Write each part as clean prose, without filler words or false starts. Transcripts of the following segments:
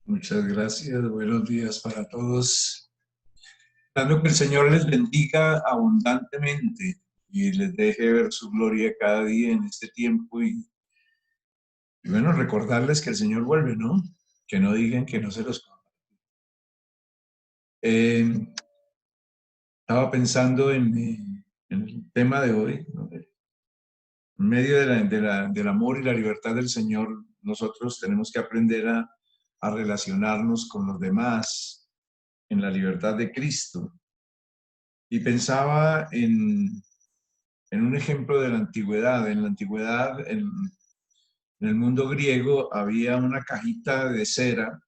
Muchas gracias, buenos días para todos. Dando que el Señor les bendiga abundantemente y les deje ver su gloria cada día en este tiempo y bueno, recordarles que el Señor vuelve, ¿no? Que no digan que no se los... Eh, Estaba pensando en el tema de hoy, ¿no? En medio del amor y la libertad del Señor, nosotros tenemos que aprender a relacionarnos con los demás en la libertad de Cristo. Y pensaba en un ejemplo de la antigüedad. En la antigüedad, en el mundo griego, había una cajita de cera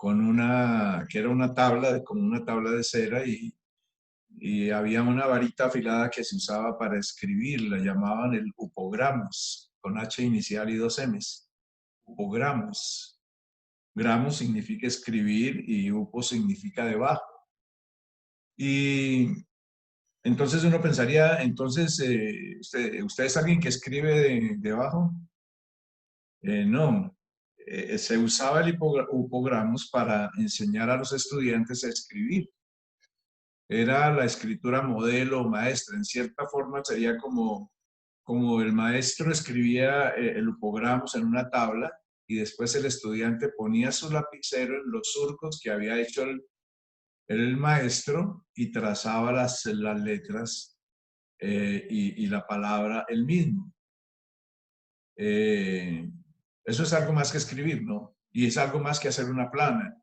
que era una tabla, como una tabla de cera, y había una varita afilada que se usaba para escribir, la llamaban el upogramos, con H inicial y dos M's. Upogramos. Gramos significa escribir y upo significa debajo. Y entonces uno pensaría, entonces, ¿usted es alguien que escribe debajo? No. Se usaba el upogramos para enseñar a los estudiantes a escribir. Era la escritura modelo o maestra. En cierta forma sería como el maestro escribía el upogramos en una tabla y después el estudiante ponía su lapicero en los surcos que había hecho el maestro y trazaba las letras y la palabra el mismo. Eh, Eso es algo más que escribir, ¿no? Y es algo más que hacer una plana.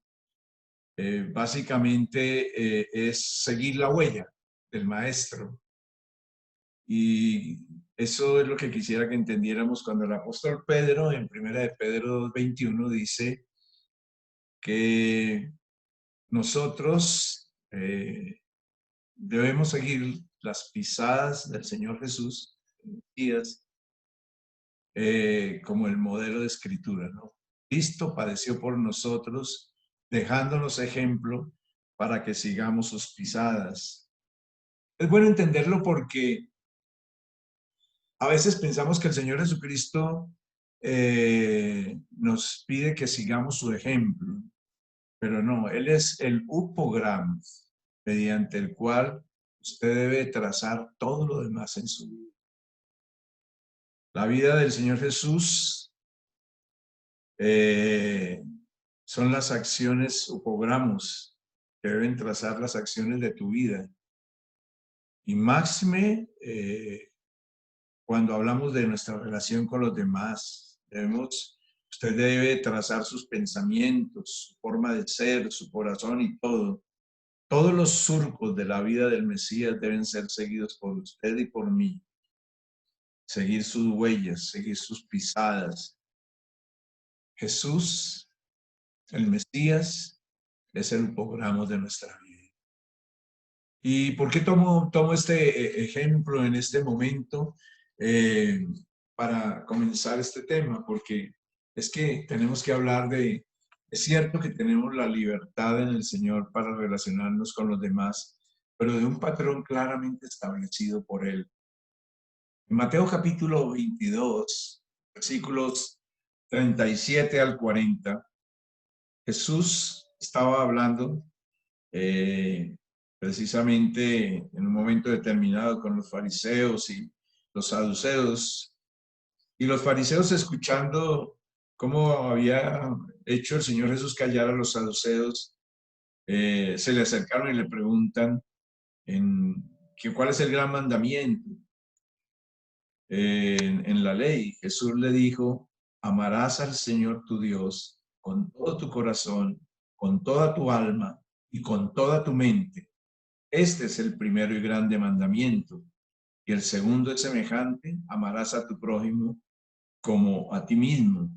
Básicamente es seguir la huella del maestro. Y eso es lo que quisiera que entendiéramos cuando el apóstol Pedro, en primera de Pedro 2:21, dice que nosotros debemos seguir las pisadas del Señor Jesús, como el modelo de escritura, ¿no? Cristo padeció por nosotros, dejándonos ejemplo para que sigamos sus pisadas. Es bueno entenderlo porque a veces pensamos que el Señor Jesucristo nos pide que sigamos su ejemplo, pero no, Él es el upograma mediante el cual usted debe trazar todo lo demás en su vida. La vida del Señor Jesús eh, son las acciones o programas que deben trazar las acciones de tu vida. Y máxime, cuando hablamos de nuestra relación con los demás, usted debe trazar sus pensamientos, su forma de ser, su corazón y todo. Todos los surcos de la vida del Mesías deben ser seguidos por usted y por mí. Seguir sus huellas, seguir sus pisadas. Jesús, el Mesías, es el programa de nuestra vida. ¿Y por qué tomo este ejemplo en este momento eh, para comenzar este tema? Porque es que tenemos que hablar es cierto que tenemos la libertad en el Señor para relacionarnos con los demás, pero de un patrón claramente establecido por Él. En Mateo capítulo 22, versículos 37 al 40, Jesús estaba hablando eh, precisamente en un momento determinado con los fariseos y los saduceos. Y los fariseos, escuchando cómo había hecho el Señor Jesús callar a los saduceos, se le acercaron y le preguntan cuál es el gran mandamiento en la ley. Jesús le dijo: amarás al Señor tu Dios con todo tu corazón, con toda tu alma y con toda tu mente. Este es el primero y grande mandamiento. Y el segundo es semejante: amarás a tu prójimo como a ti mismo.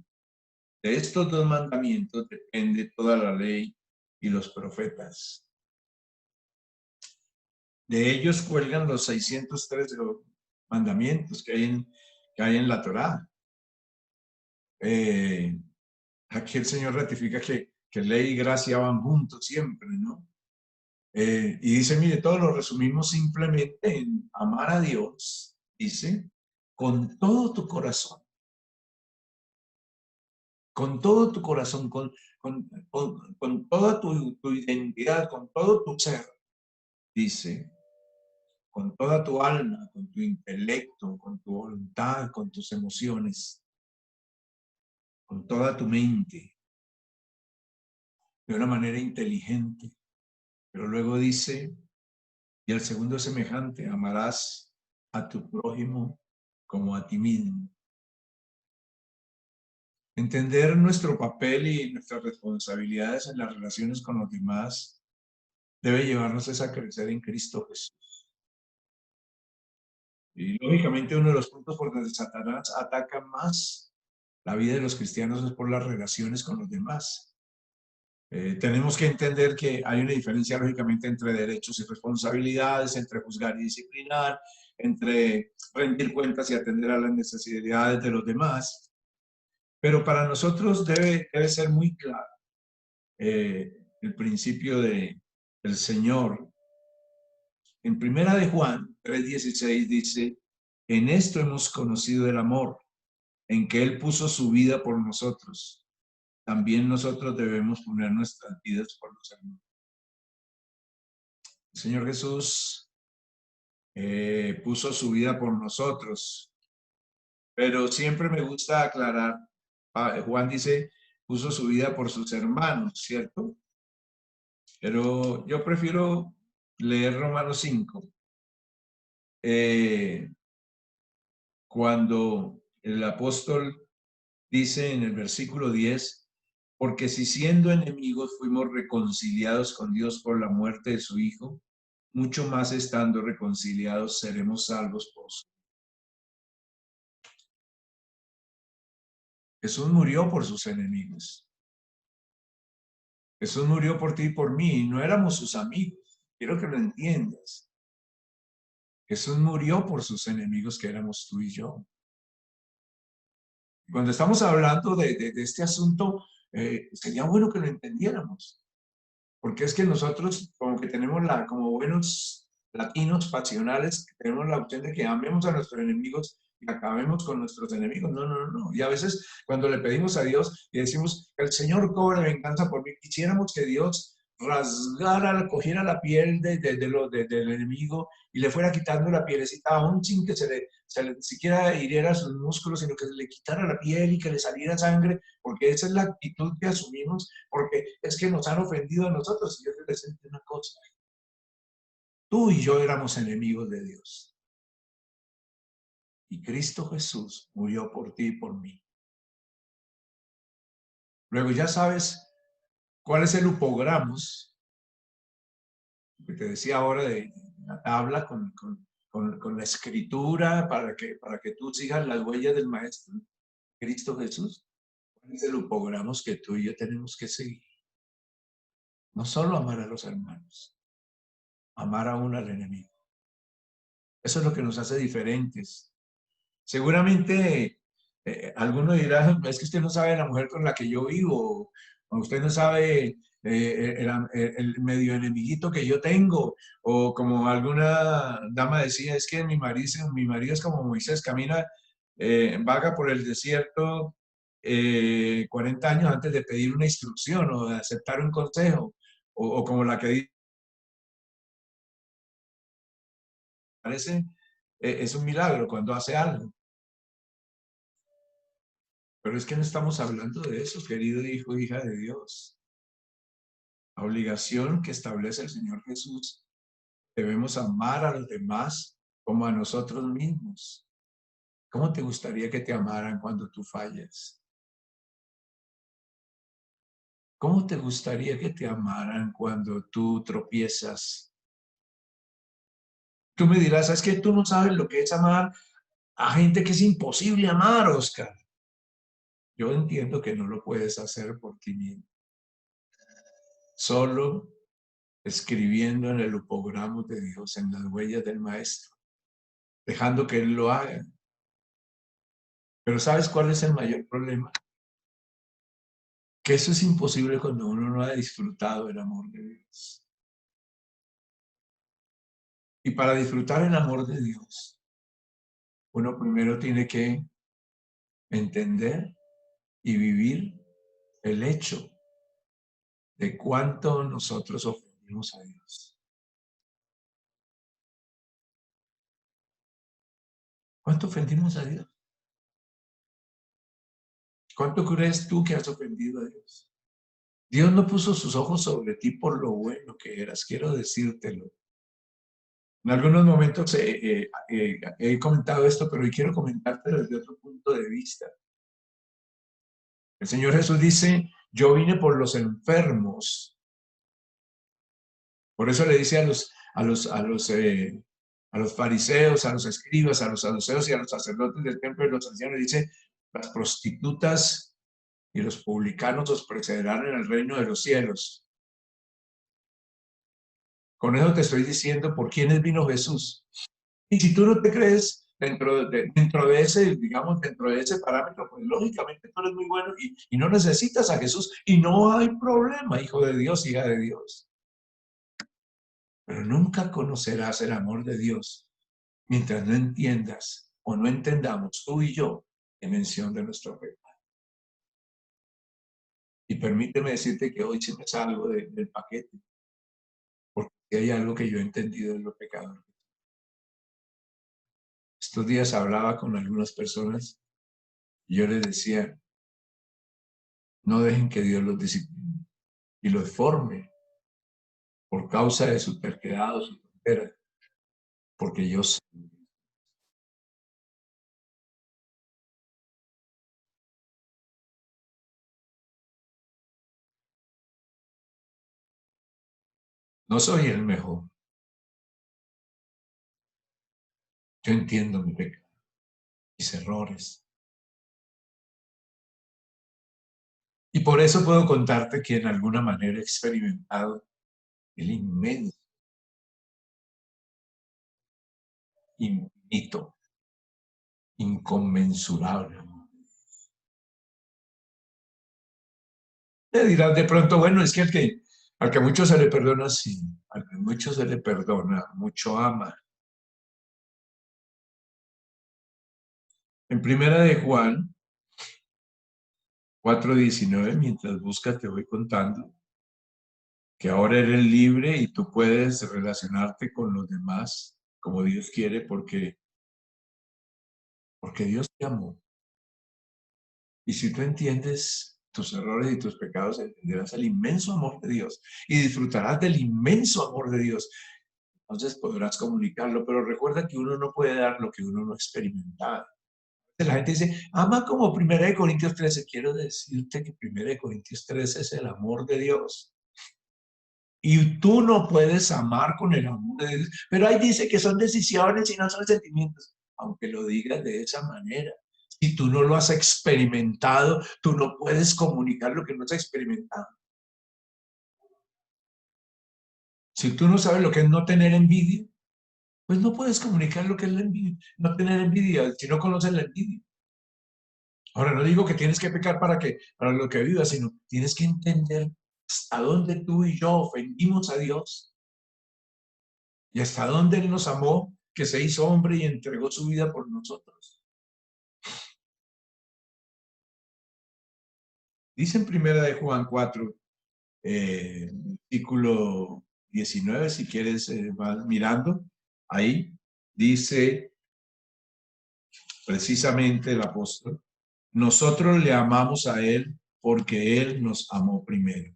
De estos dos mandamientos depende toda la ley y los profetas. De ellos cuelgan los 613 mandamientos que hay en la Torá. Aquí el Señor ratifica que ley y gracia van juntos siempre, ¿no? Y dice, mire, todo lo resumimos simplemente en amar a Dios, dice, con todo tu corazón, con todo tu corazón, con toda tu identidad, con todo tu ser, dice, con toda tu alma, con tu intelecto, con tu voluntad, con tus emociones, con toda tu mente, de una manera inteligente. Pero luego dice, y el segundo es semejante, amarás a tu prójimo como a ti mismo. Entender nuestro papel y nuestras responsabilidades en las relaciones con los demás debe llevarnos a crecer en Cristo Jesús. Y lógicamente uno de los puntos por donde Satanás ataca más la vida de los cristianos es por las relaciones con los demás. Tenemos que entender que hay una diferencia lógicamente entre derechos y responsabilidades, entre juzgar y disciplinar, entre rendir cuentas y atender a las necesidades de los demás. Pero para nosotros debe ser muy claro el principio del Señor. En Primera de Juan 3:16 dice, en esto hemos conocido el amor, en que Él puso su vida por nosotros. También nosotros debemos poner nuestras vidas por los hermanos. El Señor Jesús puso su vida por nosotros, pero siempre me gusta aclarar, Juan dice, puso su vida por sus hermanos, ¿cierto? Pero yo prefiero leer Romanos 5, cuando el apóstol dice en el versículo 10, porque si siendo enemigos fuimos reconciliados con Dios por la muerte de su Hijo, mucho más estando reconciliados seremos salvos por su. Jesús murió por sus enemigos. Jesús murió por ti y por mí. No éramos sus amigos. Quiero que lo entiendas. Jesús murió por sus enemigos, que éramos tú y yo. Cuando estamos hablando de este asunto, sería bueno que lo entendiéramos. Porque es que nosotros como que tenemos como buenos latinos pasionales, tenemos la opción de que amemos a nuestros enemigos y acabemos con nuestros enemigos. No, no, no. Y a veces cuando le pedimos a Dios y decimos, el Señor cobre venganza por mí, quisiéramos que Dios rasgara, cogiera la piel del enemigo y le fuera quitando la pielecita, aún sin que se le siquiera hiriera sus músculos, sino que se le quitara la piel y que le saliera sangre, porque esa es la actitud que asumimos, porque es que nos han ofendido a nosotros. Y yo les decía una cosa, tú y yo éramos enemigos de Dios. Y Cristo Jesús murió por ti y por mí. Luego ya sabes cuál es el upogramos, que te decía ahora de la tabla con la escritura para que tú sigas las huellas del Maestro, Cristo Jesús. ¿Cuál es el upogramos que tú y yo tenemos que seguir? No solo amar a los hermanos, amar aún al enemigo. Eso es lo que nos hace diferentes. Seguramente alguno dirá, es que usted no sabe la mujer con la que yo vivo, o usted no sabe el medio enemiguito que yo tengo, o como alguna dama decía, es que mi marido es como Moisés, camina, vaga por el desierto 40 años antes de pedir una instrucción o de aceptar un consejo, o como la que dice, parece, es un milagro cuando hace algo. Pero es que no estamos hablando de eso, querido hijo, hija de Dios. La obligación que establece el Señor Jesús, debemos amar a los demás como a nosotros mismos. ¿Cómo te gustaría que te amaran cuando tú falles? ¿Cómo te gustaría que te amaran cuando tú tropiezas? Tú me dirás, es que tú no sabes lo que es amar a gente que es imposible amar, Oscar. Yo entiendo que no lo puedes hacer por ti mismo. Solo escribiendo en el upogramo de Dios, en las huellas del Maestro, dejando que Él lo haga. Pero ¿sabes cuál es el mayor problema? Que eso es imposible cuando uno no ha disfrutado el amor de Dios. Y para disfrutar el amor de Dios, uno primero tiene que entender y vivir el hecho de cuánto nosotros ofendimos a Dios. ¿Cuánto ofendimos a Dios? ¿Cuánto crees tú que has ofendido a Dios? Dios no puso sus ojos sobre ti por lo bueno que eras, quiero decírtelo. En algunos momentos he comentado esto, pero hoy quiero comentártelo desde otro punto de vista. El Señor Jesús dice, yo vine por los enfermos. Por eso le dice a los fariseos, a los escribas, a los saduceos y a los sacerdotes del templo de los ancianos, dice, las prostitutas y los publicanos os precederán en el reino de los cielos. Con eso te estoy diciendo por quiénes vino Jesús. Y si tú no te crees dentro de ese, digamos, dentro de ese parámetro, pues lógicamente tú eres muy bueno y no necesitas a Jesús y no hay problema, hijo de Dios, hija de Dios. Pero nunca conocerás el amor de Dios mientras no entiendas o no entendamos tú y yo en mención de nuestro pecado. Y permíteme decirte que hoy sí me salgo del paquete, porque hay algo que yo he entendido de los pecadores. Estos días hablaba con algunas personas y yo les decía, no dejen que Dios los discipline y los forme por causa de su terquedad o su tontera, porque yo no soy el mejor. Yo entiendo mi pecado, mis errores. Y por eso puedo contarte que en alguna manera he experimentado el inmenso, infinito, inconmensurable amor. Te dirás de pronto, bueno, es que al que mucho se le perdona, sí, al que mucho se le perdona, mucho ama. En primera de Juan 4:19, mientras buscas te voy contando que ahora eres libre y tú puedes relacionarte con los demás como Dios quiere porque Dios te amó. Y si tú entiendes tus errores y tus pecados, entenderás el inmenso amor de Dios y disfrutarás del inmenso amor de Dios. Entonces podrás comunicarlo, pero recuerda que uno no puede dar lo que uno no ha experimentado. La gente dice, ama como 1 Corintios 13. Quiero decirte que 1 Corintios 13 es el amor de Dios. Y tú no puedes amar con el amor de Dios. Pero ahí dice que son decisiones y no son sentimientos. Aunque lo digas de esa manera. Si tú no lo has experimentado, tú no puedes comunicar lo que no has experimentado. Si tú no sabes lo que es no tener envidia, pues no puedes comunicar lo que es la envidia, no tener envidia, si no conoces la envidia. Ahora, no digo que tienes que pecar para lo que vivas, sino tienes que entender hasta dónde tú y yo ofendimos a Dios y hasta dónde Él nos amó, que se hizo hombre y entregó su vida por nosotros. Dice en primera de Juan 4, versículo 19, si quieres, vas mirando, ahí dice precisamente el apóstol, nosotros le amamos a Él porque Él nos amó primero.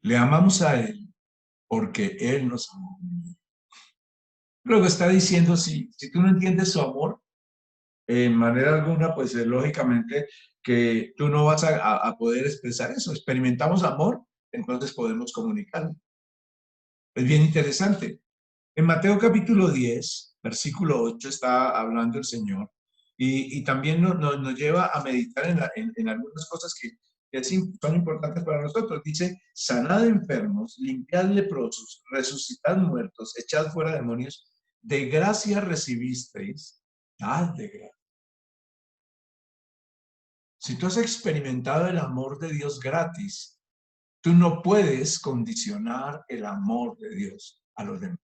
Le amamos a Él porque Él nos amó primero. Luego está diciendo, si tú no entiendes su amor, en manera alguna, pues lógicamente que tú no vas a poder expresar eso. Experimentamos amor, entonces podemos comunicarlo. Es bien interesante. En Mateo capítulo 10, versículo 8, está hablando el Señor y también nos lleva a meditar en algunas cosas que son importantes para nosotros. Dice, sanad enfermos, limpiad leprosos, resucitad muertos, echad fuera demonios, de gracia recibisteis, dad de gracia. Si tú has experimentado el amor de Dios gratis, Tú no puedes condicionar el amor de Dios a los demás,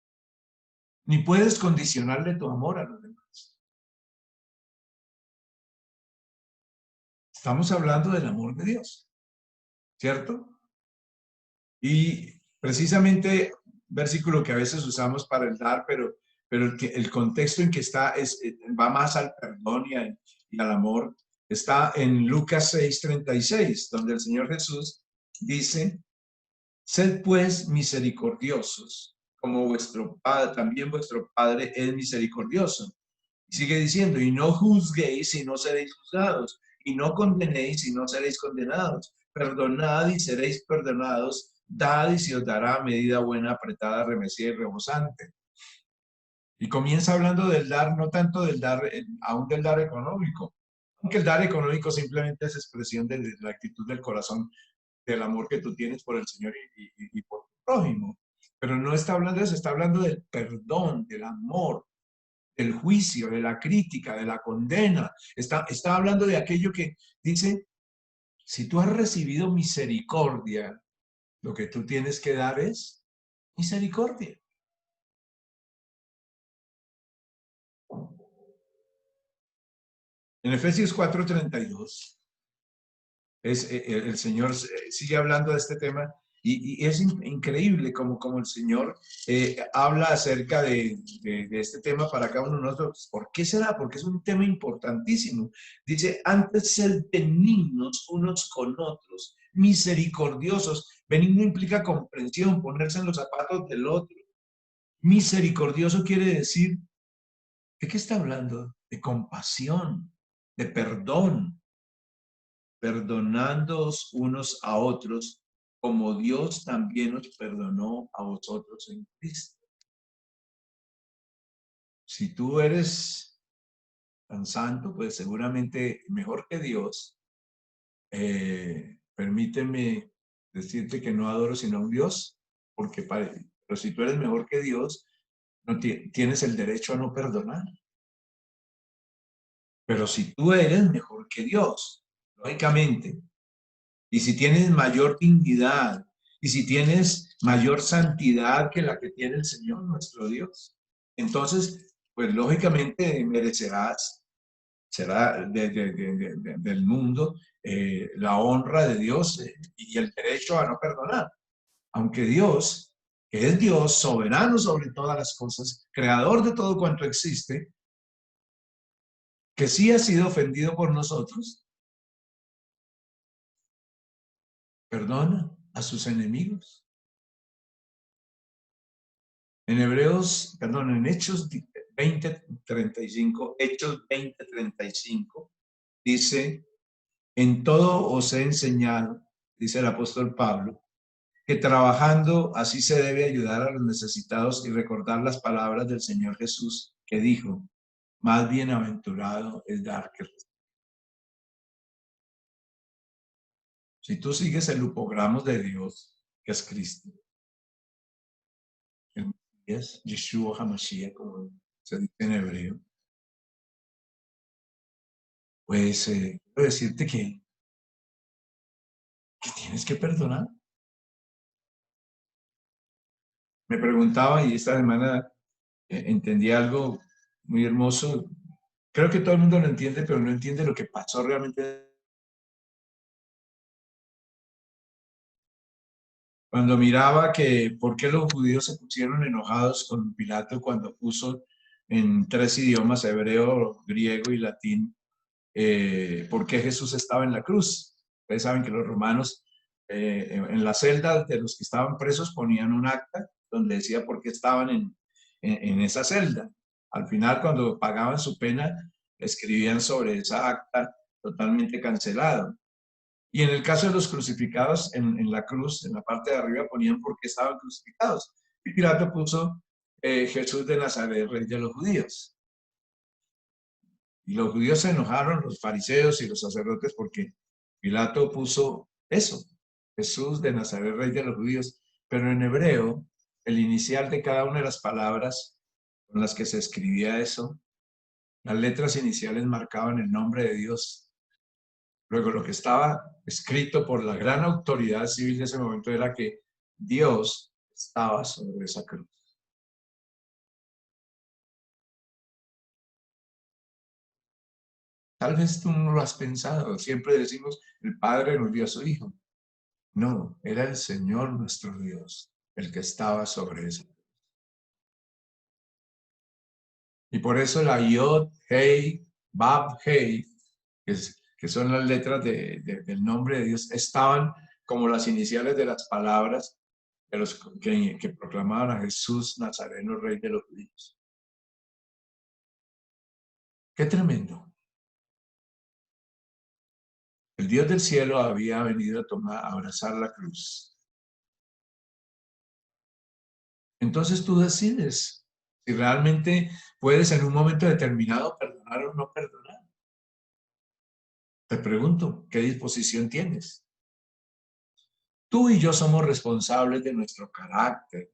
ni puedes condicionarle tu amor a los demás. Estamos hablando del amor de Dios, ¿cierto? Y precisamente, versículo que a veces usamos para el dar, pero el contexto en que está va más al perdón y al amor. Está en Lucas 6:36, donde el Señor Jesús dice: sed pues misericordiosos, como vuestro Padre, también vuestro Padre es misericordioso. Y sigue diciendo: y no juzguéis y no seréis juzgados, y no condenéis y no seréis condenados. Perdonad y seréis perdonados, dad y se os dará medida buena, apretada, remecida y rebosante. Y comienza hablando del dar, no tanto del dar, aún del dar económico, aunque el dar económico simplemente es expresión de la actitud del corazón, del amor que tú tienes por el Señor y por tu prójimo. Pero no está hablando de eso, está hablando del perdón, del amor, del juicio, de la crítica, de la condena. Está hablando de aquello que dice: si tú has recibido misericordia, lo que tú tienes que dar es misericordia. En Efesios 4:32, el Señor sigue hablando de este tema y es increíble como el Señor habla acerca de este tema para cada uno de nosotros. ¿Por qué será? Porque es un tema importantísimo. Dice: antes sed benignos unos con otros, misericordiosos. Benigno implica comprensión, ponerse en los zapatos del otro. Misericordioso quiere decir, ¿de qué está hablando? De compasión, de perdón, perdonándoos unos a otros, como Dios también os perdonó a vosotros en Cristo. Si tú eres tan santo, pues seguramente mejor que Dios. Permíteme decirte que no adoro sino a un Dios, pero si tú eres mejor que Dios, no tienes el derecho a no perdonar. Pero si tú eres mejor que Dios, lógicamente, y si tienes mayor dignidad, y si tienes mayor santidad que la que tiene el Señor nuestro Dios, entonces, pues lógicamente merecerás, será del mundo, la honra de Dios y el derecho a no perdonar. Aunque Dios, que es Dios soberano sobre todas las cosas, creador de todo cuanto existe, que sí ha sido ofendido por nosotros, perdona a sus enemigos. En en Hechos 20:35, Hechos 20:35, dice: en todo os he enseñado, dice el apóstol Pablo, que trabajando así se debe ayudar a los necesitados y recordar las palabras del Señor Jesús, que dijo: más bienaventurado es dar que recibir. Si tú sigues el lupogramos de Dios, que es Cristo, el Mesías, Yeshua HaMashiach, como se dice en hebreo, pues quiero decirte que tienes que perdonar. Me preguntaba, y esta semana entendí algo muy hermoso. Creo que todo el mundo lo entiende, pero no entiende lo que pasó realmente. Cuando miraba que por qué los judíos se pusieron enojados con Pilato cuando puso en 3 idiomas, hebreo, griego y latín, por qué Jesús estaba en la cruz. Ustedes saben que los romanos en la celda de los que estaban presos ponían un acta donde decía por qué estaban en esa celda. Al final, cuando pagaban su pena, escribían sobre esa acta totalmente cancelado. Y en el caso de los crucificados en la cruz, en la parte de arriba ponían por qué estaban crucificados. Y Pilato puso Jesús de Nazaret, rey de los judíos. Y los judíos se enojaron, los fariseos y los sacerdotes, porque Pilato puso eso, Jesús de Nazaret, rey de los judíos. Pero en hebreo, el inicial de cada una de las palabras con las que se escribía eso, las letras iniciales marcaban el nombre de Dios. Luego, lo que estaba escrito por la gran autoridad civil de ese momento era que Dios estaba sobre esa cruz. Tal vez tú no lo has pensado. Siempre decimos, el Padre nos dio a su Hijo. No, era el Señor nuestro Dios el que estaba sobre eso. Y por eso la Yod, Hei, Bab, Hei, que son las letras del nombre de Dios, estaban como las iniciales de las palabras de los que proclamaban a Jesús Nazareno, Rey de los judíos. ¡Qué tremendo! El Dios del cielo había venido a abrazar la cruz. Entonces tú decides si realmente puedes en un momento determinado perdonar o no perdonar. Te pregunto, ¿qué disposición tienes? Tú y yo somos responsables de nuestro carácter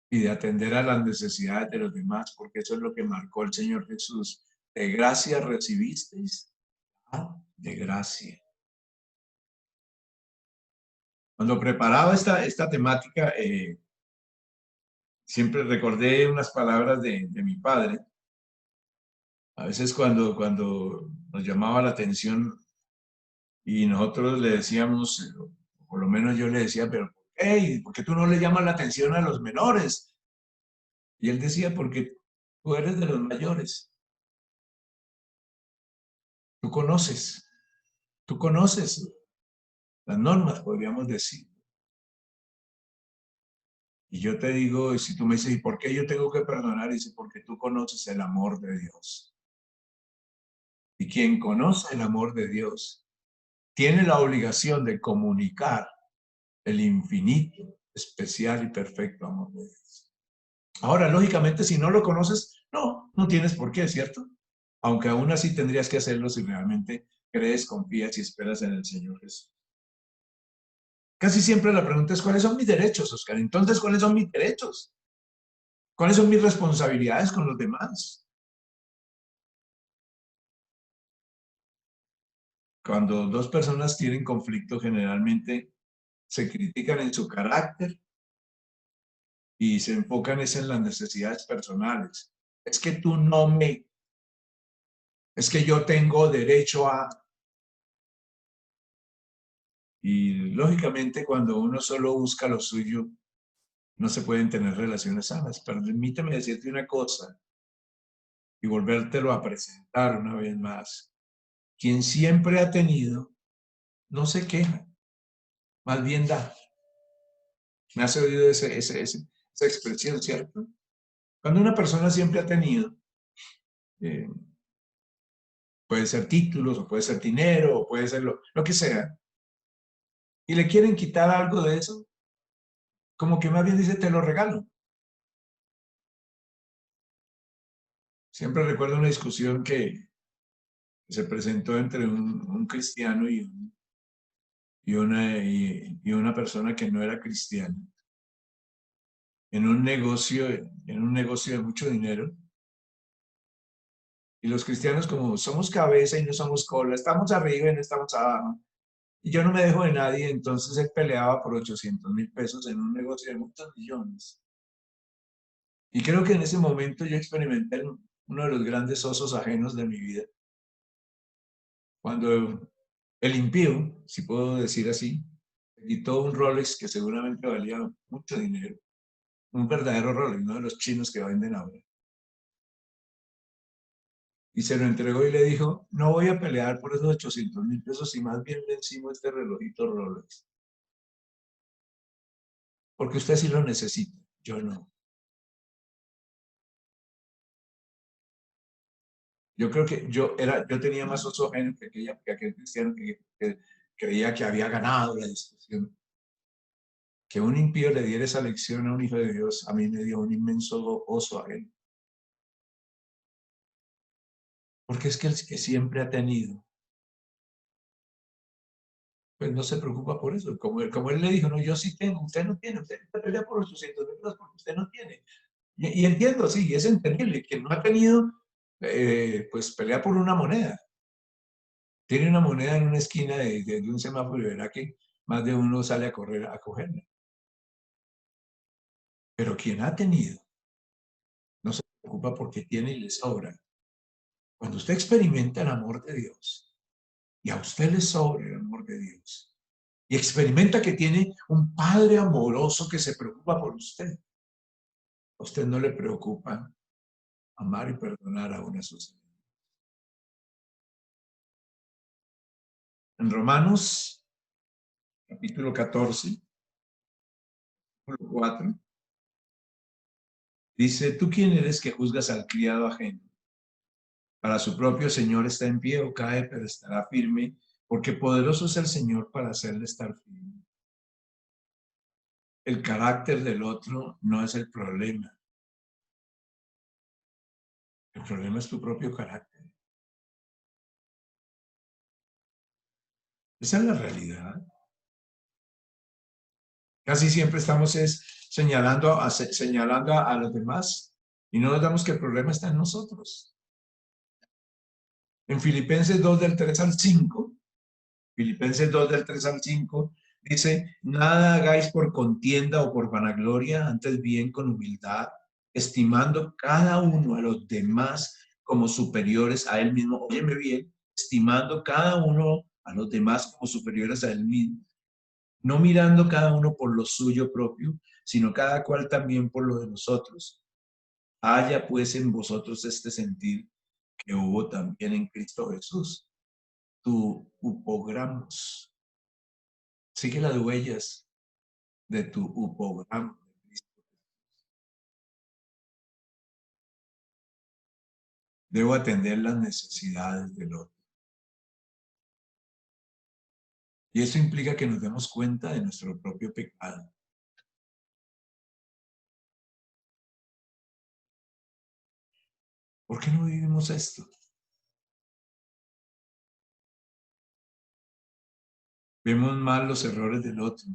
y de atender a las necesidades de los demás, porque eso es lo que marcó el Señor Jesús. De gracia recibisteis, de gracia. Cuando preparaba esta temática, siempre recordé unas palabras de mi padre. A veces cuando nos llamaba la atención y nosotros le decíamos, o por lo menos yo le decía, pero hey, ¿por qué tú no le llamas la atención a los menores? Y él decía, porque tú eres de los mayores, tú conoces, tú conoces las normas, podríamos decir. Y yo te digo, y si tú me dices, ¿y por qué yo tengo que perdonar? Y dice, porque tú conoces el amor de Dios. Y quien conoce el amor de Dios tiene la obligación de comunicar el infinito, especial y perfecto amor de Dios. Ahora, lógicamente, si no lo conoces, no tienes por qué, ¿cierto? Aunque aún así tendrías que hacerlo si realmente crees, confías y esperas en el Señor Jesús. Casi siempre la pregunta es, ¿cuáles son mis derechos, Oscar? Entonces, ¿cuáles son mis derechos? ¿Cuáles son mis responsabilidades con los demás? Cuando dos personas tienen conflicto, generalmente se critican en su carácter y se enfocan en las necesidades personales. Es que tú no me, es que yo tengo derecho a... Y lógicamente cuando uno solo busca lo suyo, no se pueden tener relaciones sanas. Permíteme decirte una cosa y volvértelo a presentar una vez más. Quien siempre ha tenido, no se queja, más bien da. ¿Me has oído esa expresión, cierto? Cuando una persona siempre ha tenido, eh, puede ser títulos, o puede ser dinero, o puede ser lo que sea, y le quieren quitar algo de eso, como que más bien dice, te lo regalo. Siempre recuerdo una discusión que se presentó entre un cristiano y una persona que no era cristiana en un negocio de mucho dinero. Y los cristianos, como somos cabeza y no somos cola, estamos arriba y no estamos abajo. Y yo no me dejo de nadie, entonces él peleaba por 800.000 pesos en un negocio de muchos millones. Y creo que en ese momento yo experimenté uno de los grandes osos ajenos de mi vida. Cuando el impío, si puedo decir así, quitó un Rolex que seguramente valía mucho dinero, un verdadero Rolex, no de los chinos que venden ahora. Y se lo entregó y le dijo, no voy a pelear por esos 800.000 pesos y más bien le encima este relojito Rolex. Porque usted sí lo necesita, yo no. Yo creo que yo tenía más oso ajeno que aquel cristiano que creía que había ganado la discusión. Que un impío le diera esa lección a un hijo de Dios, a mí me dio un inmenso oso ajeno. Porque es que el que siempre ha tenido, pues no se preocupa por eso. Como él le dijo, no, yo sí tengo, usted no tiene, usted pelea por los 800.000 pesos porque usted no tiene. Y entiendo, sí, es entendible. Quien no ha tenido, pues pelea por una moneda. Tiene una moneda en una esquina de un semáforo y verá que más de uno sale a correr a cogerla. Pero quien ha tenido, no se preocupa porque tiene y le sobra. Cuando usted experimenta el amor de Dios y a usted le sobra el amor de Dios y experimenta que tiene un Padre amoroso que se preocupa por usted, a usted no le preocupa amar y perdonar a una sociedad. En Romanos, capítulo 14, versículo 4, dice, ¿tú quién eres que juzgas al criado ajeno? Para su propio Señor está en pie o cae, pero estará firme, porque poderoso es el Señor para hacerle estar firme. El carácter del otro no es el problema. El problema es tu propio carácter. Esa es la realidad. Casi siempre estamos señalando a los demás y no nos damos que el problema está en nosotros. En Filipenses 2 del 3 al 5, Filipenses 2 del 3 al 5, dice, nada hagáis por contienda o por vanagloria, antes bien con humildad, estimando cada uno a los demás como superiores a él mismo. Óyeme bien, estimando cada uno a los demás como superiores a él mismo, no mirando cada uno por lo suyo propio, sino cada cual también por lo de nosotros. Haya pues en vosotros este sentir que hubo también en Cristo Jesús. Tu upogramos. Sigue las huellas de tu upogramo. Debo atender las necesidades del otro. Y eso implica que nos demos cuenta de nuestro propio pecado. ¿Por qué no vivimos esto? Vemos mal los errores del otro.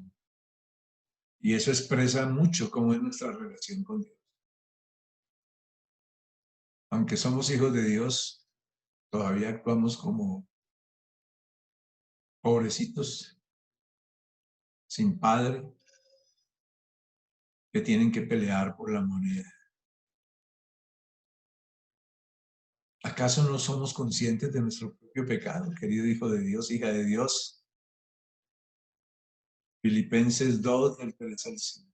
Y eso expresa mucho cómo es nuestra relación con Dios. Aunque somos hijos de Dios, todavía actuamos como pobrecitos, sin padre, que tienen que pelear por la moneda. ¿Acaso no somos conscientes de nuestro propio pecado, querido hijo de Dios, hija de Dios? Filipenses 2, del 3 al 5.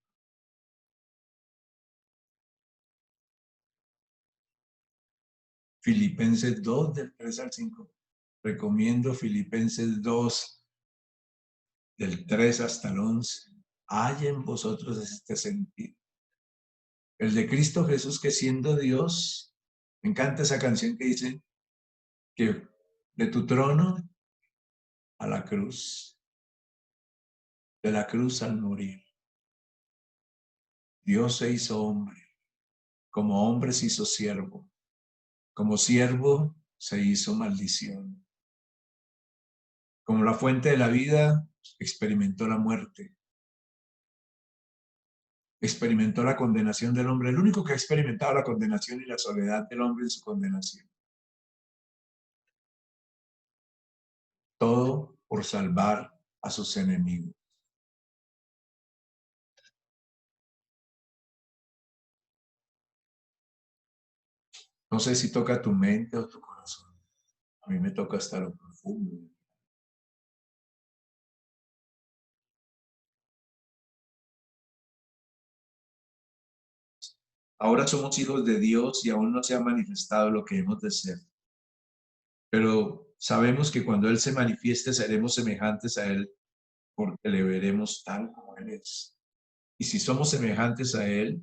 Filipenses 2, del 3 al 5. Recomiendo Filipenses 2, del 3 hasta el 11. Hay en vosotros este sentido. El de Cristo Jesús, que siendo Dios, me encanta esa canción que dice que de tu trono a la cruz, de la cruz al morir, Dios se hizo hombre, como hombre se hizo siervo, como siervo se hizo maldición, como la fuente de la vida experimentó la muerte, experimentó la condenación del hombre, el único que ha experimentado la condenación y la soledad del hombre en su condenación. Todo por salvar a sus enemigos. No sé si toca tu mente o tu corazón. A mí me toca hasta lo profundo. Ahora somos hijos de Dios y aún no se ha manifestado lo que hemos de ser. Pero sabemos que cuando Él se manifieste seremos semejantes a Él porque le veremos tal como Él es. Y si somos semejantes a Él,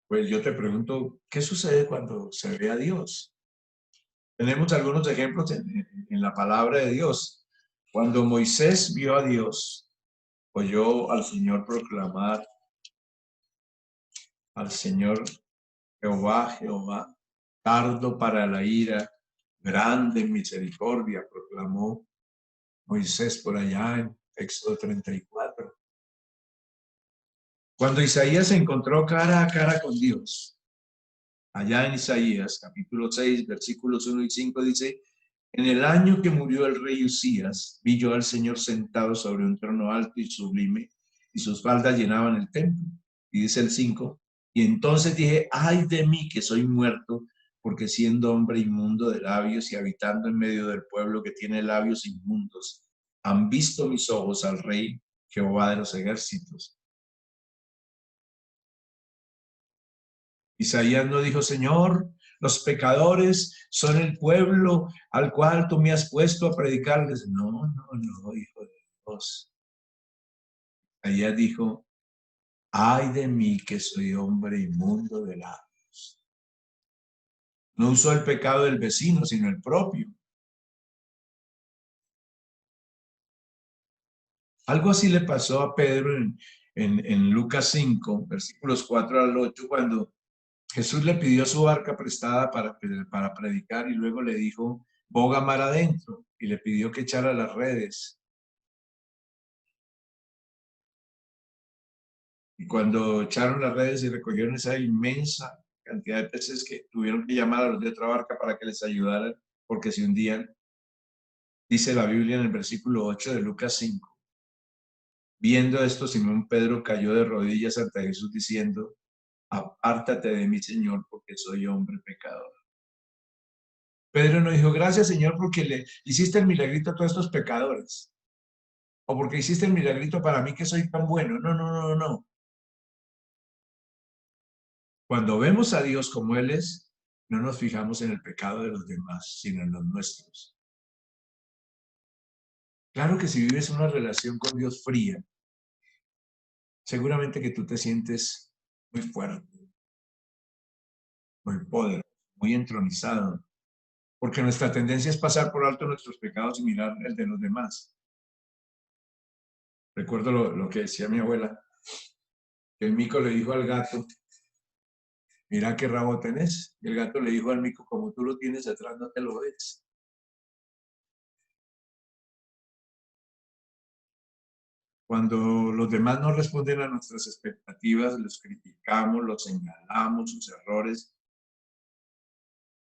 pues yo te pregunto, ¿qué sucede cuando se ve a Dios? Tenemos algunos ejemplos en la palabra de Dios. Cuando Moisés vio a Dios, oyó al Señor proclamar al Señor Jehová, Jehová, tardo para la ira, grande en misericordia, proclamó Moisés por allá en Éxodo 34. Cuando Isaías se encontró cara a cara con Dios, allá en Isaías, capítulo 6, versículos 1 y 5, dice: en el año que murió el rey Usías, vi yo al Señor sentado sobre un trono alto y sublime, y sus faldas llenaban el templo. Y dice el 5, y entonces dije: ay de mí que soy muerto, porque siendo hombre inmundo de labios y habitando en medio del pueblo que tiene labios inmundos, han visto mis ojos al rey Jehová de los ejércitos. Isaías no dijo: Señor, los pecadores son el pueblo al cual tú me has puesto a predicarles. No, no, no, hijo de Dios. Isaías dijo: ay de mí que soy hombre inmundo de labios. No usó el pecado del vecino, sino el propio. Algo así le pasó a Pedro en Lucas 5, versículos 4 al 8, cuando Jesús le pidió su barca prestada para predicar y luego le dijo: boga mar adentro, y le pidió que echara las redes. Y cuando echaron las redes y recogieron esa inmensa cantidad de peces, que tuvieron que llamar a los de otra barca para que les ayudaran porque se hundían, dice la Biblia en el versículo 8 de Lucas 5. Viendo esto, Simón Pedro cayó de rodillas ante Jesús diciendo: apártate de mí, Señor, porque soy hombre pecador. Pedro no dijo: gracias, Señor, porque le hiciste el milagrito a todos estos pecadores, o porque hiciste el milagrito para mí que soy tan bueno. No, no, no, no. Cuando vemos a Dios como Él es, no nos fijamos en el pecado de los demás, sino en los nuestros. Claro que si vives una relación con Dios fría, seguramente que tú te sientes muy fuerte, muy poderoso, muy entronizado, porque nuestra tendencia es pasar por alto nuestros pecados y mirar el de los demás. Recuerdo lo que decía mi abuela, que el mico le dijo al gato: mira qué rabo tenés. Y el gato le dijo al mico: como tú lo tienes atrás, no te lo ves. Cuando los demás no responden a nuestras expectativas, los criticamos, los señalamos, sus errores,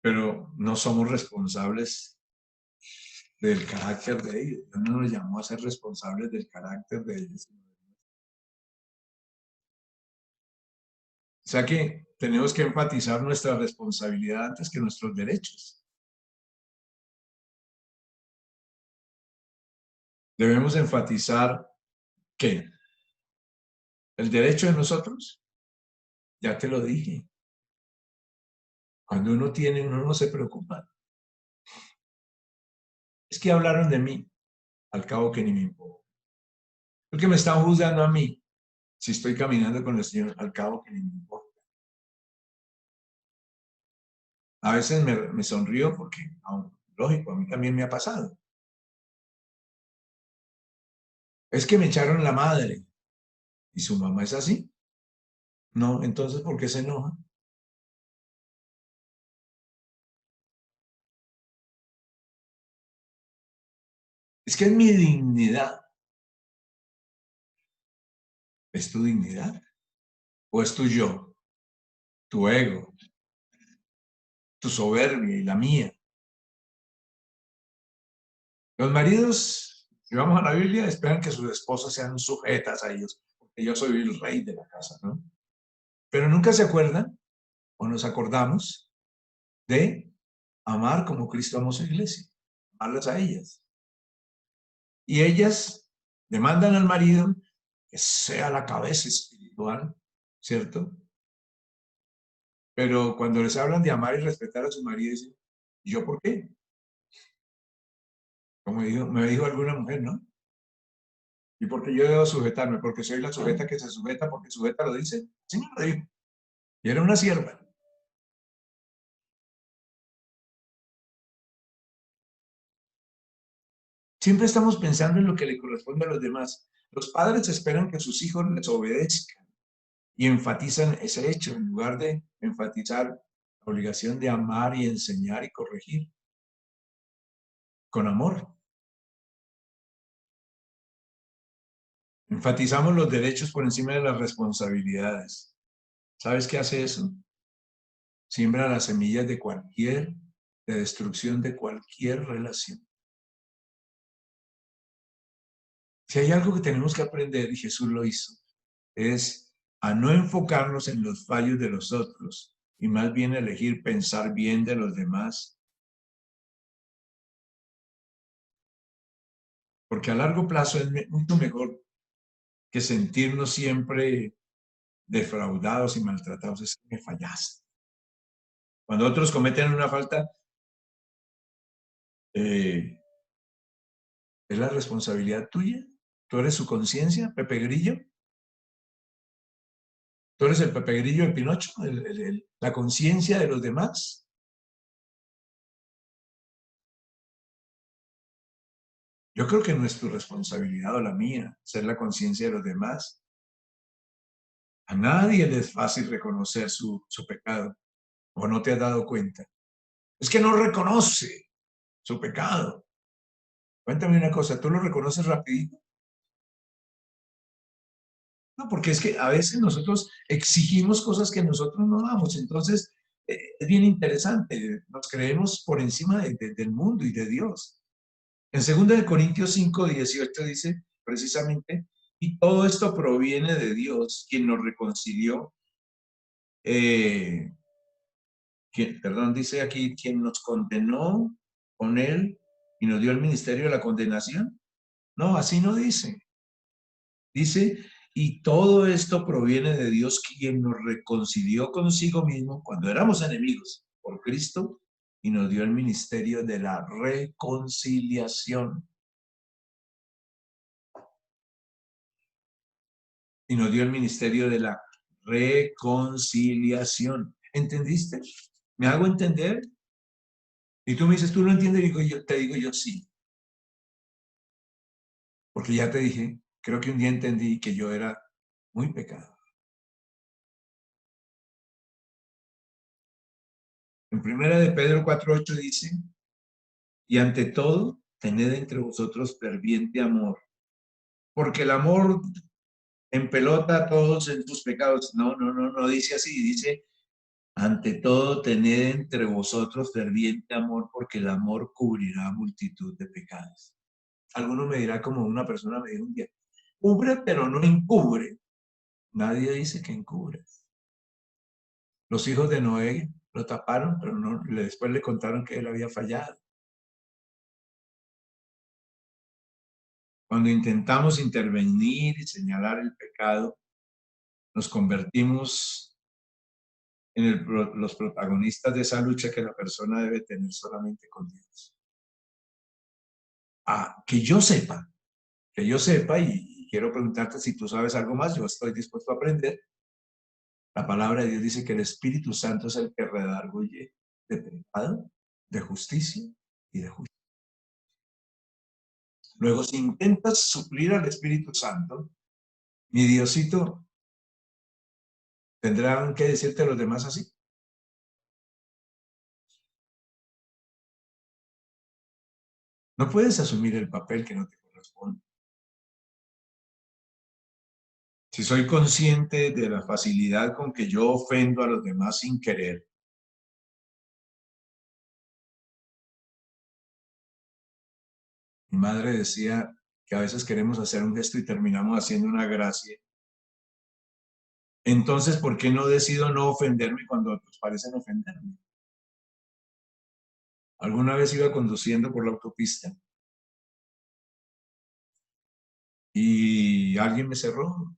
pero no somos responsables del carácter de ellos. Dios no nos llamó a ser responsables del carácter de ellos. O sea que tenemos que enfatizar nuestra responsabilidad antes que nuestros derechos. Debemos enfatizar que el derecho de nosotros, ya te lo dije, cuando uno tiene, uno no se preocupa. Es que hablaron de mí, al cabo que ni me importa. Porque me están juzgando a mí, si estoy caminando con el Señor, al cabo que ni me importa. A veces me sonrío porque, lógico, a mí también me ha pasado. Es que me echaron la madre. ¿Y su mamá es así? No, entonces, ¿por qué se enoja? Es que es mi dignidad. ¿Es tu dignidad? ¿O es tu yo, tu ego, tu soberbia y la mía? Los maridos, si vamos a la Biblia, esperan que sus esposas sean sujetas a ellos, porque yo soy el rey de la casa, ¿no? Pero nunca se acuerdan o nos acordamos de amar como Cristo amó a su iglesia, amarlas a ellas. Y ellas demandan al marido que sea la cabeza espiritual, ¿cierto? Pero cuando les hablan de amar y respetar a su marido, dicen: ¿y yo por qué? Como me dijo alguna mujer, ¿no? ¿Y por qué yo debo sujetarme? Porque soy la sujeta que se sujeta, porque sujeta lo dice. Sí, me lo dijo. Y era una sierva. Siempre estamos pensando en lo que le corresponde a los demás. Los padres esperan que sus hijos les obedezcan y enfatizan ese hecho en lugar de enfatizar la obligación de amar y enseñar y corregir con amor. Enfatizamos los derechos por encima de las responsabilidades. ¿Sabes qué hace eso? siembra las semillas de destrucción de cualquier relación. Si hay algo que tenemos que aprender, y Jesús lo hizo, es a no enfocarnos en los fallos de los otros y más bien elegir pensar bien de los demás. Porque a largo plazo es mucho mejor que sentirnos siempre defraudados y maltratados. Es que me fallaste. Cuando otros cometen una falta, es la responsabilidad tuya. Tú eres su conciencia, Pepe Grillo. Tú eres el Pepe Grillo de Pinocho, la conciencia de los demás. Yo creo que no es tu responsabilidad o la mía ser la conciencia de los demás. A nadie le es fácil reconocer su pecado, o no te has dado cuenta. Es que no reconoce su pecado. Cuéntame una cosa, ¿tú lo reconoces rapidito? No, porque es que a veces nosotros exigimos cosas que nosotros no damos. Entonces, es bien interesante. Nos creemos por encima del mundo y de Dios. En 2 Corintios 5:18 dice precisamente, y todo esto proviene de Dios, quien nos reconcilió, dice aquí, quien nos condenó con él y nos dio el ministerio de la condenación. No, así no dice. Dice, y todo esto proviene de Dios, quien nos reconcilió consigo mismo cuando éramos enemigos por Cristo y nos dio el ministerio de la reconciliación. Y nos dio el ministerio de la reconciliación. ¿Entendiste? ¿Me hago entender? Y tú me dices, ¿tú lo entiendes? Y te digo yo sí. Porque ya te dije, creo que un día entendí que yo era muy pecador. En primera de Pedro 4:8 dice, y ante todo, tened entre vosotros ferviente amor, porque el amor empelota a todos en tus pecados. No dice así, dice, ante todo, tened entre vosotros ferviente amor, porque el amor cubrirá multitud de pecados. Alguno me dirá, como una persona me dijo un día, cubre pero no encubre. Nadie dice que encubre. Los hijos de Noé lo taparon, pero no, después le contaron que él había fallado. Cuando intentamos intervenir y señalar el pecado, nos convertimos en los protagonistas de esa lucha que la persona debe tener solamente con Dios. Que yo sepa, y quiero preguntarte si tú sabes algo más, yo estoy dispuesto a aprender. La palabra de Dios dice que el Espíritu Santo es el que redarguye de pecado, de justicia y de justicia. Luego, si intentas suplir al Espíritu Santo, mi Diosito, ¿tendrán que decirte los demás así? No puedes asumir el papel que no te corresponde. Si soy consciente de la facilidad con que yo ofendo a los demás sin querer, mi madre decía que a veces queremos hacer un gesto y terminamos haciendo una gracia. Entonces, ¿por qué no decido no ofenderme cuando otros parecen ofenderme? Alguna vez iba conduciendo por la autopista y alguien me cerró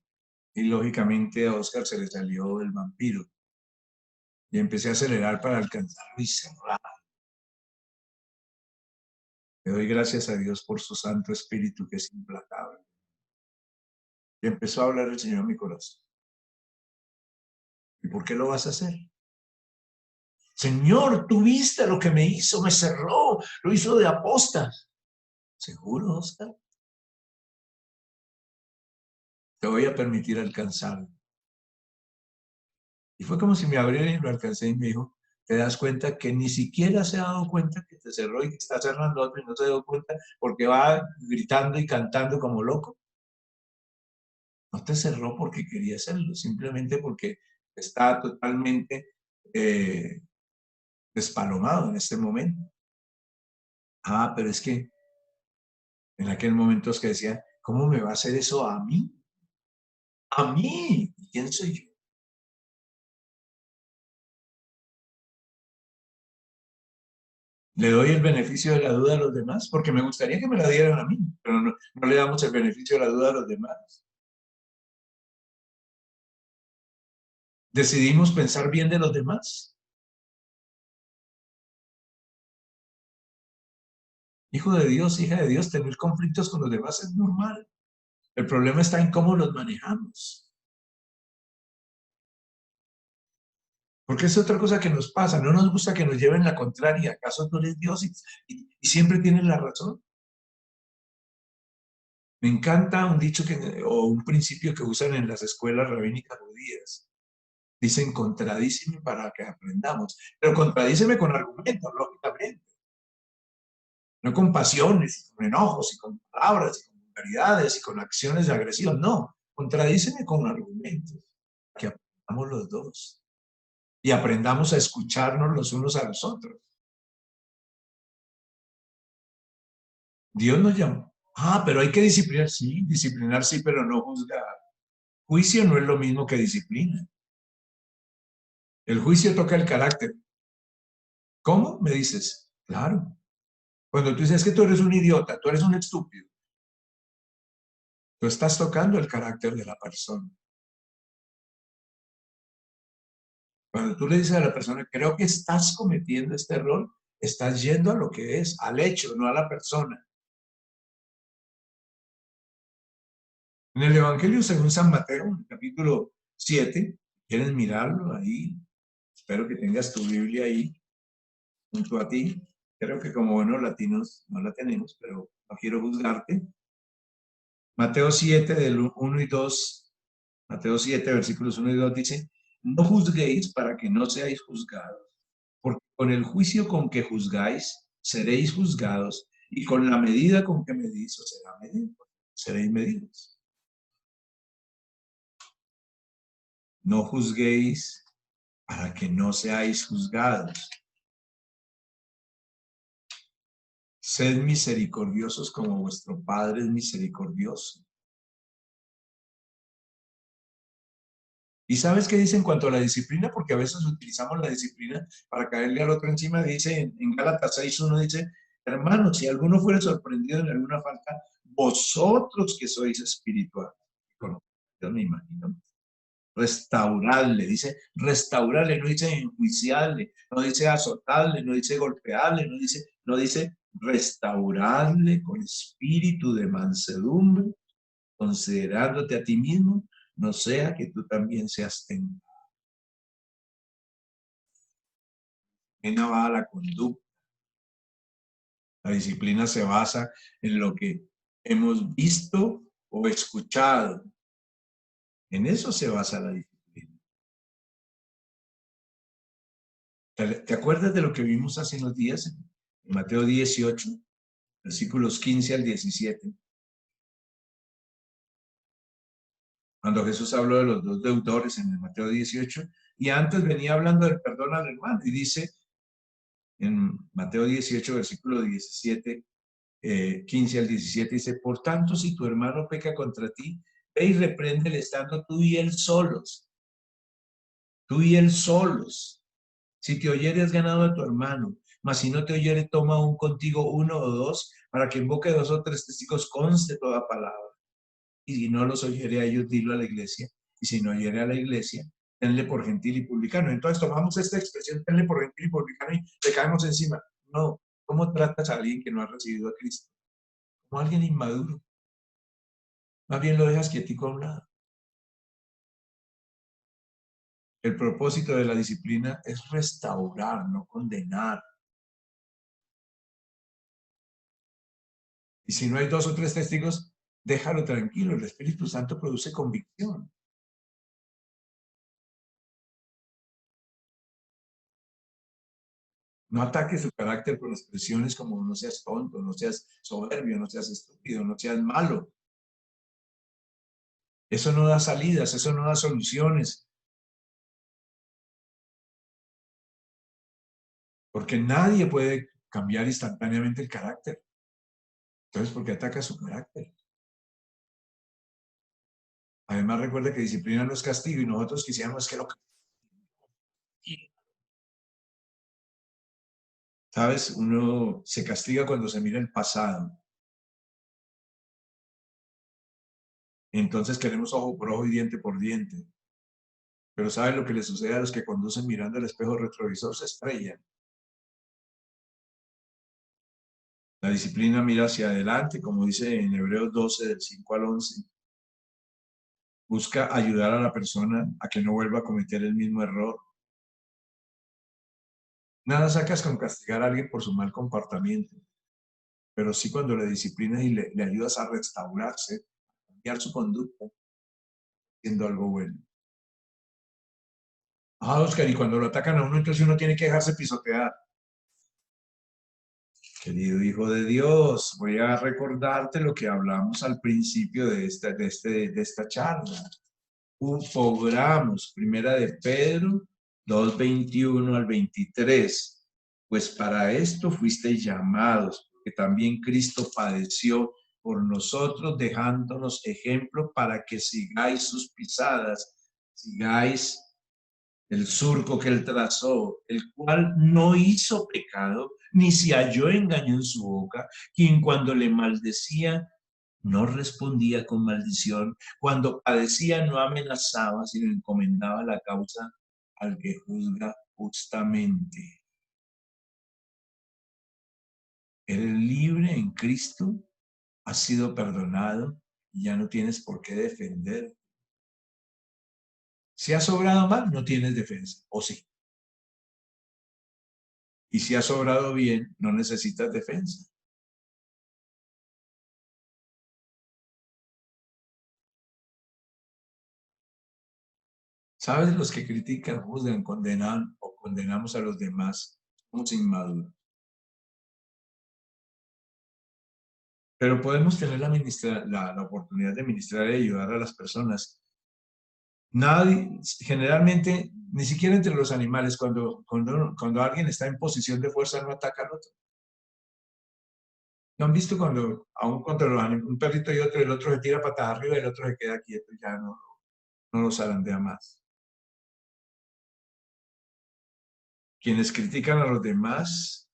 y lógicamente a Oscar se le salió el vampiro y empecé a acelerar para alcanzarlo y cerrar. Le doy gracias a Dios por su Santo Espíritu que es implacable. Y empezó a hablar el Señor a mi corazón. ¿Y por qué lo vas a hacer? Señor, tú viste lo que me hizo, me cerró, lo hizo de apostas. ¿Seguro, Oscar? Te voy a permitir alcanzarlo. Y fue como si me abriera y lo alcancé y me dijo, ¿te das cuenta que ni siquiera se ha dado cuenta que te cerró y que está cerrando otro y no se dio cuenta porque va gritando y cantando como loco? No te cerró porque quería hacerlo, simplemente porque está totalmente eh, despalomado en este momento. Ah, pero es que en aquel momento es que decía, ¿cómo me va a hacer eso a mí? A mí. ¿Quién soy yo? Le doy el beneficio de la duda a los demás, porque me gustaría que me la dieran a mí, pero no le damos el beneficio de la duda a los demás. Decidimos pensar bien de los demás. Hijo de Dios, hija de Dios, tener conflictos con los demás es normal. El problema está en cómo los manejamos. Porque es otra cosa que nos pasa. No nos gusta que nos lleven la contraria. ¿Acaso tú eres Dios y siempre tienes la razón? Me encanta un dicho o un principio que usan en las escuelas rabínicas judías. Dicen, contradíceme para que aprendamos. Pero contradíceme con argumentos, lógicamente. No con pasiones, y con enojos, y con palabras, y con vulgaridades, y con acciones agresivas. No, contradíceme con argumentos. Que aprendamos los dos. Y aprendamos a escucharnos los unos a los otros. Dios nos llamó. Ah, pero hay que disciplinar sí, pero no juzgar. Juicio no es lo mismo que disciplina. El juicio toca el carácter. ¿Cómo? Me dices. Claro. Cuando tú dices que tú eres un idiota, tú eres un estúpido, tú estás tocando el carácter de la persona. Cuando tú le dices a la persona, creo que estás cometiendo este error, estás yendo a lo que es, al hecho, no a la persona. En el Evangelio según San Mateo, capítulo 7, ¿quieres mirarlo ahí? Espero que tengas tu Biblia ahí junto a ti. Creo que como buenos latinos no la tenemos, pero no quiero juzgarte. Mateo 7, del 1 y 2, Mateo 7, versículos 1 y 2 dice, no juzguéis para que no seáis juzgados, porque con el juicio con que juzgáis, seréis juzgados, y con la medida con que medís, os será medido, seréis medidos. No juzguéis para que no seáis juzgados. Sed misericordiosos como vuestro Padre es misericordioso. ¿Y sabes qué dice en cuanto a la disciplina? Porque a veces utilizamos la disciplina para caerle al otro encima. Dice en Gálatas 6:1, dice, hermanos, si alguno fuere sorprendido en alguna falta, vosotros que sois espirituales, yo me imagino, restaurarle, dice restaurarle, no dice enjuiciarle, no dice azotarle, no dice golpearle, no dice restaurarle con espíritu de mansedumbre, considerándote a ti mismo, no sea que tú también seas tentado. Va a la conducta. La disciplina se basa en lo que hemos visto o escuchado. En eso se basa la disciplina. ¿Te acuerdas de lo que vimos hace unos días en Mateo 18, versículos 15 al 17? Cuando Jesús habló de los dos deudores en el Mateo 18, y antes venía hablando del perdón al hermano, y dice en Mateo 18, versículo 17, 15 al 17, dice, por tanto, si tu hermano peca contra ti, ve y repréndele estando tú y él solos. Si te oyeres ganado a tu hermano, mas si no te oyere, toma aún contigo uno o dos, para que en boca de 2 o 3 testigos conste toda palabra. Y si no los oyere a ellos, dilo a la iglesia. Y si no oyere a la iglesia, tenle por gentil y publicano. Entonces tomamos esta expresión, tenle por gentil y publicano, y le caemos encima. No, ¿cómo tratas a alguien que no ha recibido a Cristo? Como alguien inmaduro. Más bien lo dejas quietico a un lado. El propósito de la disciplina es restaurar, no condenar. Y si no hay 2 o 3 testigos, déjalo tranquilo. El Espíritu Santo produce convicción. No ataque su carácter con expresiones como no seas tonto, no seas soberbio, no seas estúpido, no seas malo. Eso no da salidas, eso no da soluciones. Porque nadie puede cambiar instantáneamente el carácter. Entonces, ¿por qué ataca su carácter? Además, recuerda que disciplina no es castigo y nosotros quisiéramos que lo castigue. ¿Sabes? Uno se castiga cuando se mira el pasado. Entonces queremos ojo por ojo y diente por diente. Pero ¿sabes lo que le sucede a los que conducen mirando el espejo retrovisor? Se estrellan. La disciplina mira hacia adelante, como dice en Hebreos 12, del 5 al 11. Busca ayudar a la persona a que no vuelva a cometer el mismo error. Nada sacas con castigar a alguien por su mal comportamiento, pero sí cuando le disciplinas y le ayudas a restaurarse, a cambiar su conducta, haciendo algo bueno. Ah, Oscar, y cuando lo atacan a uno, entonces uno tiene que dejarse pisotear. Querido hijo de Dios, voy a recordarte lo que hablamos al principio de esta charla. Obramos, primera de Pedro 2:21 al 23. Pues para esto fuisteis llamados, porque también Cristo padeció por nosotros, dejándonos ejemplo para que sigáis sus pisadas, sigáis el surco que él trazó, el cual no hizo pecado, ni se halló engaño en su boca, quien cuando le maldecía no respondía con maldición, cuando padecía no amenazaba, sino encomendaba la causa al que juzga justamente. Eres libre en Cristo, has sido perdonado y ya no tienes por qué defender. Si has obrado mal, no tienes defensa, o sí. Y si has obrado bien, no necesitas defensa. ¿Sabes? Los que critican, juzgan, condenan o condenamos a los demás, somos inmaduros. Pero podemos tener la oportunidad de ministrar y ayudar a las personas. Nadie, generalmente, ni siquiera entre los animales, cuando alguien está en posición de fuerza, no ataca al otro. ¿No han visto cuando, aún contra un perrito y otro, el otro se tira patas arriba y el otro se queda quieto y ya no lo zarandea más? Quienes critican a los demás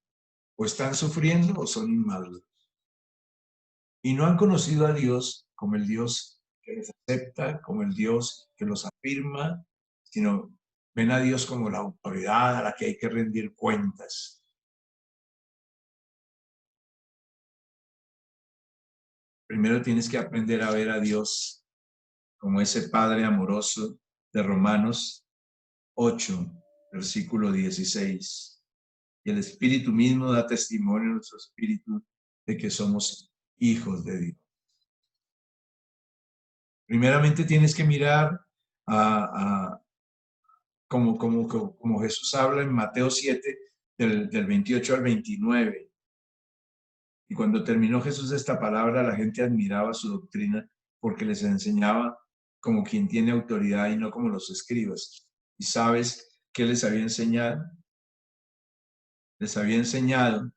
o están sufriendo o son inmaduros. Y no han conocido a Dios como el Dios que les acepta, como el Dios que los afirma, sino ven a Dios como la autoridad a la que hay que rendir cuentas. Primero tienes que aprender a ver a Dios como ese Padre amoroso de Romanos 8, versículo 16. Y el Espíritu mismo da testimonio a nuestro espíritu de que somos hijos de Dios. Primeramente tienes que mirar a como Jesús habla en Mateo 7, del 28 al 29. Y cuando terminó Jesús esta palabra, la gente admiraba su doctrina porque les enseñaba como quien tiene autoridad y no como los escribas. ¿Y sabes qué les había enseñado? Les había enseñado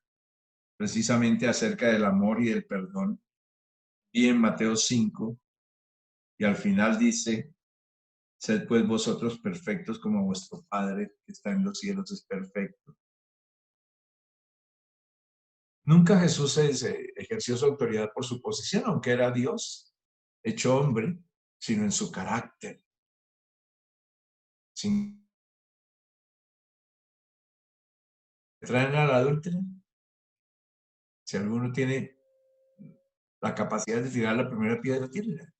precisamente acerca del amor y del perdón. Y en Mateo 5, y al final dice, sed pues vosotros perfectos como vuestro Padre que está en los cielos es perfecto. Nunca Jesús se ejerció su autoridad por su posición, aunque era Dios, hecho hombre, sino en su carácter. Sin traen al adúltero, si alguno tiene la capacidad de tirar la primera piedra, tírela.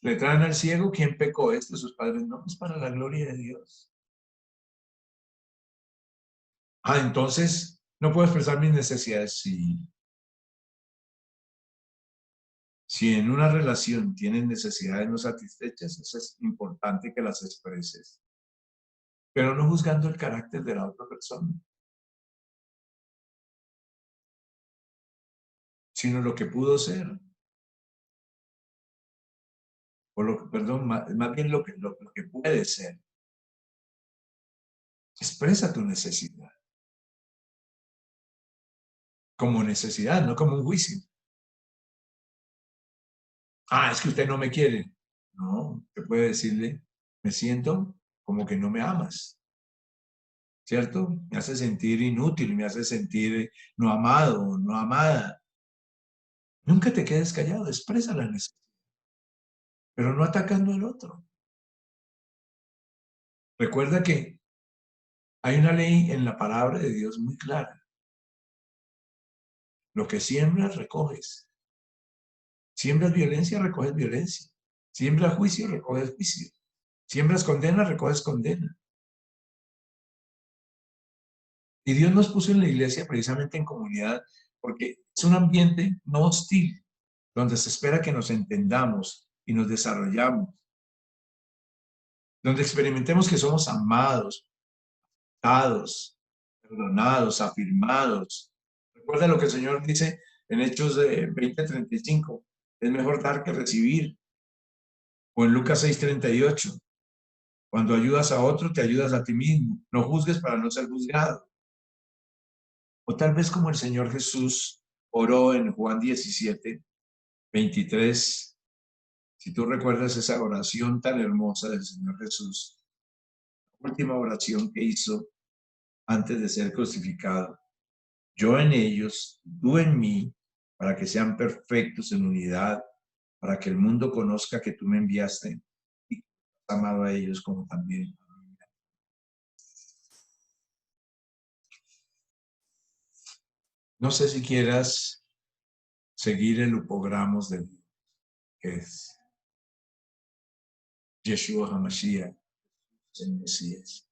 Le traen al ciego, ¿quién pecó? Este, sus padres, no, es para la gloria de Dios. Ah, entonces, no puedo expresar mis necesidades. Si en una relación tienen necesidades no satisfechas, es importante que las expreses, pero no juzgando el carácter de la otra persona, sino lo que pudo ser, o perdón, más bien lo que puede ser. Expresa tu necesidad. como necesidad, no como un juicio. Ah, es que usted no me quiere. No, usted puede decirle, me siento como que no me amas, ¿cierto? Me hace sentir inútil, me hace sentir no amado, no amada. Nunca te quedes callado, expresa la necesidad, pero no atacando al otro. Recuerda que hay una ley en la palabra de Dios muy clara. Lo que siembras, recoges. Siembras violencia, recoges violencia. Siembras juicio, recoges juicio. Siembras condena, recoges condena. Y Dios nos puso en la iglesia precisamente en comunidad porque es un ambiente no hostil, donde se espera que nos entendamos y nos desarrollamos, donde experimentemos que somos amados, dados, perdonados, afirmados. Recuerda lo que el Señor dice en Hechos 20:35, es mejor dar que recibir. O en Lucas 6:38, cuando ayudas a otro, te ayudas a ti mismo. No juzgues para no ser juzgado. O tal vez como el Señor Jesús oró en Juan 17:23. Si tú recuerdas esa oración tan hermosa del Señor Jesús, la última oración que hizo antes de ser crucificado. Yo en ellos, tú en mí, para que sean perfectos en unidad, para que el mundo conozca que tú me enviaste y que has amado a ellos como también. No sé si quieras seguir el upogramos de Dios, que es Yeshua HaMashiach, el Mesías.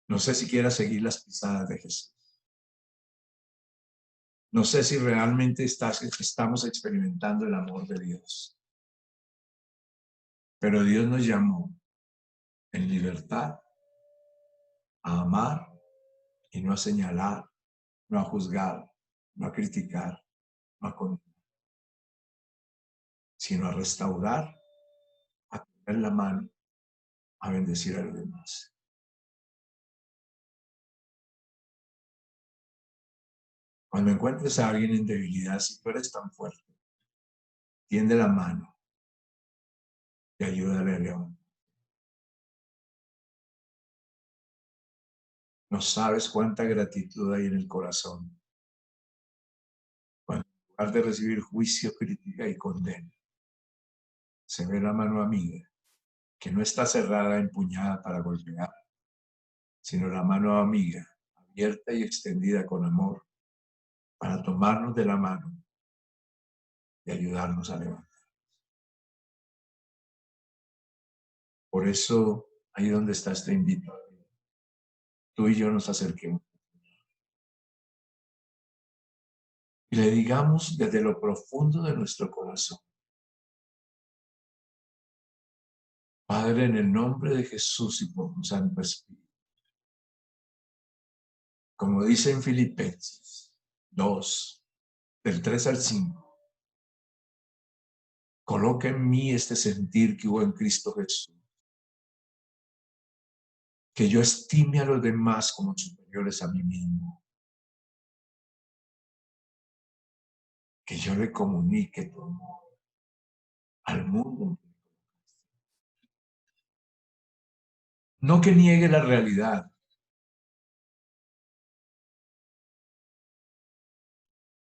No sé si quieras seguir las pisadas de Jesús. No sé si realmente estamos experimentando el amor de Dios. Pero Dios nos llamó en libertad a amar y no a señalar, no a juzgar, no a criticar, no a condenar, sino a restaurar, a tener la mano, a bendecir a los demás. Cuando encuentres a alguien en debilidad, si tú eres tan fuerte, tiende la mano y ayúdale a levantar. No sabes cuánta gratitud hay en el corazón cuando en lugar de recibir juicio, crítica y condena, se ve la mano amiga que no está cerrada, empuñada para golpear, sino la mano amiga, abierta y extendida con amor, para tomarnos de la mano y ayudarnos a levantar. Por eso, ahí donde estás, te invito a que tú y yo nos acerquemos y le digamos desde lo profundo de nuestro corazón: Padre, en el nombre de Jesús y por tu Santo Espíritu, como dice en Filipenses 2, del 3 al 5, coloca en mí este sentir que hubo en Cristo Jesús, que yo estime a los demás como superiores a mí mismo, que yo le comunique tu amor al mundo. No que niegue la realidad,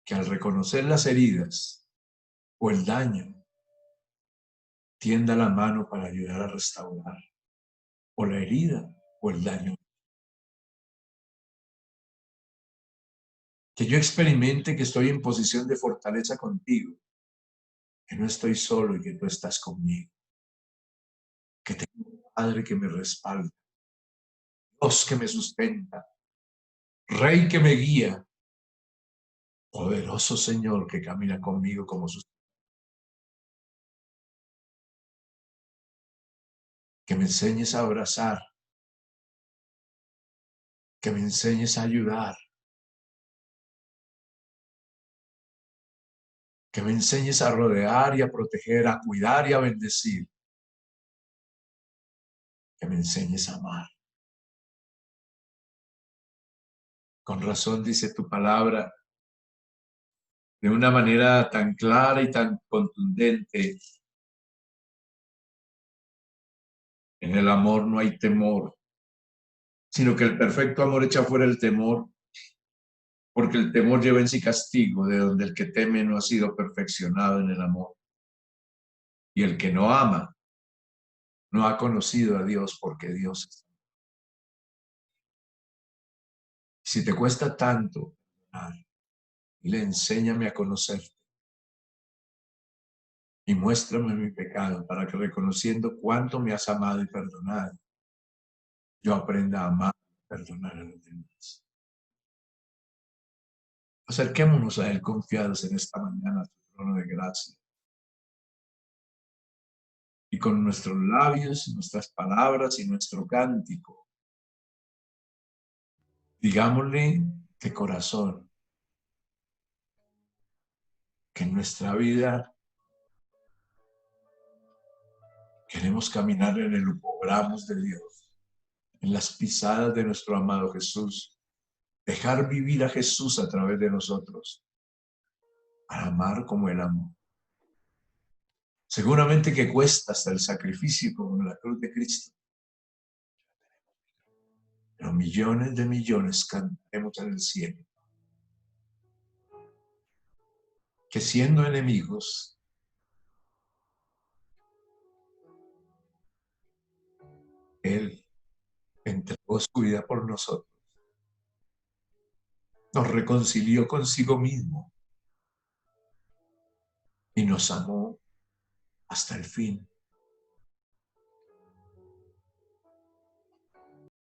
que al reconocer las heridas o el daño, tienda la mano para ayudar a restaurar, o la herida o el daño. Que yo experimente que estoy en posición de fortaleza contigo, que no estoy solo y que tú estás conmigo, que tengo un Padre que me respalda, Dios que me sustenta, Rey que me guía, poderoso Señor que camina conmigo como sus. Que me enseñes a abrazar, que me enseñes a ayudar, que me enseñes a rodear y a proteger, a cuidar y a bendecir, que me enseñes a amar. Con razón dice tu palabra de una manera tan clara y tan contundente. En el amor no hay temor, sino que el perfecto amor echa fuera el temor, porque el temor lleva en sí castigo, de donde el que teme no ha sido perfeccionado en el amor. Y el que no ama no ha conocido a Dios, porque Dios es. Si te cuesta tanto, dile, enséñame a conocerte y muéstrame mi pecado para que, reconociendo cuánto me has amado y perdonado, yo aprenda a amar y perdonar a los demás. Acerquémonos a Él confiados en esta mañana a su trono de gracia, y con nuestros labios, nuestras palabras y nuestro cántico, digámosle de corazón que en nuestra vida queremos caminar en el upogramos de Dios, en las pisadas de nuestro amado Jesús, dejar vivir a Jesús a través de nosotros, para amar como Él amó. Seguramente que cuesta hasta el sacrificio como en la cruz de Cristo, pero millones de millones cantaremos en el cielo, que siendo enemigos, Él entregó su vida por nosotros, nos reconcilió consigo mismo y nos amó hasta el fin.